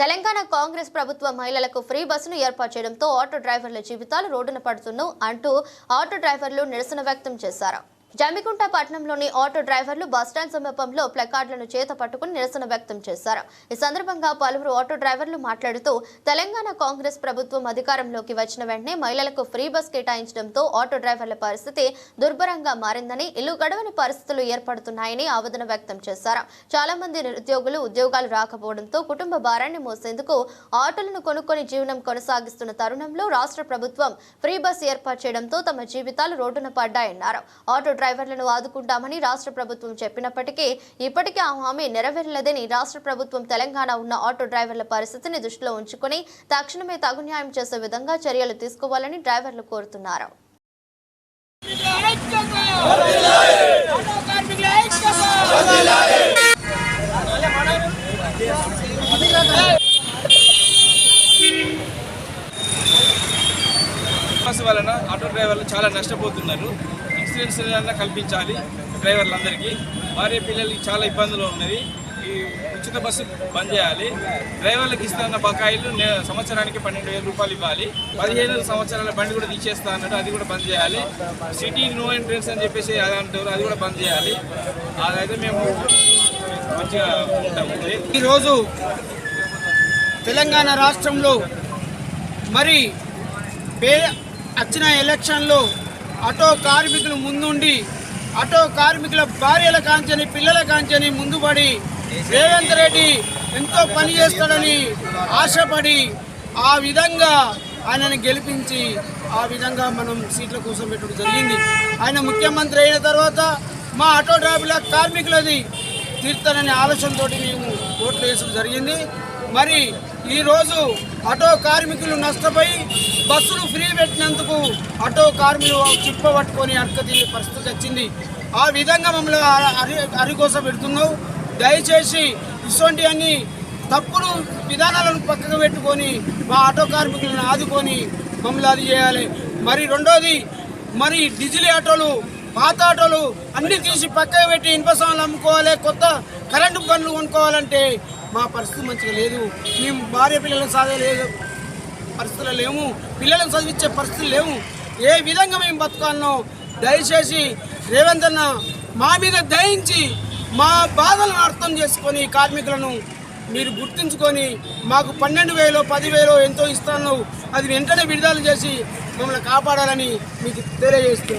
తెలంగాణ కాంగ్రెస్ ప్రభుత్వ మహిళలకు ఫ్రీ బస్సును ఏర్పాటు చేయడంతో ఆటో డ్రైవర్ల జీవితాలు రోడ్డున పడుతున్నాయి అంటూ ఆటో డ్రైవర్లు నిరసన వ్యక్తం చేశారు. జమ్మికుంట పట్టణంలోని ఆటో డ్రైవర్లు బస్టాండ్ సమీపంలో ప్లకార్డులను చేత పట్టుకుని నిరసన వ్యక్తం చేశారు. ఈ సందర్భంగా పలువురు ఆటో డ్రైవర్లు మాట్లాడుతూ తెలంగాణ కాంగ్రెస్ ప్రభుత్వం అధికారంలోకి వచ్చిన వెంటనే మహిళలకు ఫ్రీ బస్ కేటాయించడంతో ఆటో డ్రైవర్ల పరిస్థితి దుర్భరంగా మారిందని, ఇల్లు గడవని పరిస్థితులు ఏర్పడుతున్నాయని ఆవేదన వ్యక్తం చేశారు. చాలా మంది నిరుద్యోగులు ఉద్యోగాలు రాకపోవడంతో కుటుంబ భారాన్ని మోసేందుకు ఆటోలను కొనుక్కొని జీవనం కొనసాగిస్తున్న తరుణంలో రాష్ట్ర ప్రభుత్వం ఫ్రీ బస్ ఏర్పాటు చేయడంతో తమ జీవితాలు రోడ్డున పడ్డాయన్నారు. ఆటో డ్రైవర్లను ఆదుకుంటామని రాష్ట్ర ప్రభుత్వం చెప్పినప్పటికీ ఇప్పటికీ ఆ హామీ నెరవేరలేదని, రాష్ట్ర ప్రభుత్వం తెలంగాణ ఉన్న ఆటో డ్రైవర్ల పరిస్థితిని దృష్టిలో ఉంచుకుని తక్షణమే తగు న్యాయం చేసే విధంగా చర్యలు తీసుకోవాలని డ్రైవర్లు కోరుతున్నారు. వలన ఆటో డ్రైవర్లు చాలా నష్టపోతున్నారు. ఇన్సూరెన్స్ కల్పించాలి డ్రైవర్లందరికీ. భార్య పిల్లలకి చాలా ఇబ్బందులు ఉన్నది. ఈ ఉచిత బస్సు బంద్ చేయాలి. డ్రైవర్లకు ఇస్తున్న బకాయిలు సంవత్సరానికి 12,000 రూపాయలు ఇవ్వాలి. 15 సంవత్సరాల బండి కూడా తీసేస్తా అన్నాడు, అది కూడా బంద్ చేయాలి. సిటీ నో ఎంట్రెన్స్ అని చెప్పేసి అది అంటారు, అది కూడా బంద్ చేయాలి. అదైతే మేము మంచిగా ఉంటాము. ఈరోజు తెలంగాణ రాష్ట్రంలో మరి వచ్చిన ఎలక్షన్లో ఆటో కార్మికులు ముందుండి ఆటో కార్మికుల భార్యల కాంచని పిల్లల కాంచని ముందుపడి రేవంత్ రెడ్డి ఎంతో పని చేస్తాడని ఆశపడి ఆ విధంగా ఆయనను గెలిపించి ఆ విధంగా మనం సీట్ల కోసం పెట్టడం జరిగింది. ఆయన ముఖ్యమంత్రి అయిన తర్వాత మా ఆటో డ్రైవర్ల కార్మికులది తీర్తాననే ఆలోచనతో మేము ఓట్లు వేసడం జరిగింది. మరి ఈరోజు ఆటో కార్మికులు నష్టపోయి బస్సులు ఫ్రీ పెట్టినందుకు ఆటో కార్మికులు చిప్పబట్టుకొని అడకతీయ పరిస్థితి వచ్చింది. ఆ విధంగా మమ్మల్ని అరికోస పెడుతున్నావు. దయచేసి ఇటువంటి అన్ని తప్పుడు విధానాలను పక్కకు పెట్టుకొని మా ఆటో కార్మికులను ఆదుకొని మమ్మల్ని అది చేయాలి. మరి రెండోది, మరి డీజిల్ ఆటోలు పాత ఆటోలు అన్నీ తీసి పక్కకు పెట్టి ఇనుప సామాన్లు అమ్ముకోవాలి, కొత్త కరెంటు బండ్లు కొనుక్కోవాలంటే మా పరిస్థితి మంచిగా లేదు. మేము భార్య పిల్లలను సాధలేదు పరిస్థితులు లేవు, పిల్లలను చదివించే పరిస్థితులు లేవు. ఏ విధంగా మేము బతకాలనో దయచేసి రేవంత్ అన్న మా మీద దయించి మా బాధలను అర్థం చేసుకొని కార్మికులను మీరు గుర్తుంచుకొని మాకు 12,000 10,000 ఎంతో ఇస్తాను, అది వెంటనే విడుదల చేసి మమ్మల్ని కాపాడాలని మీకు తెలియజేస్తున్నాం.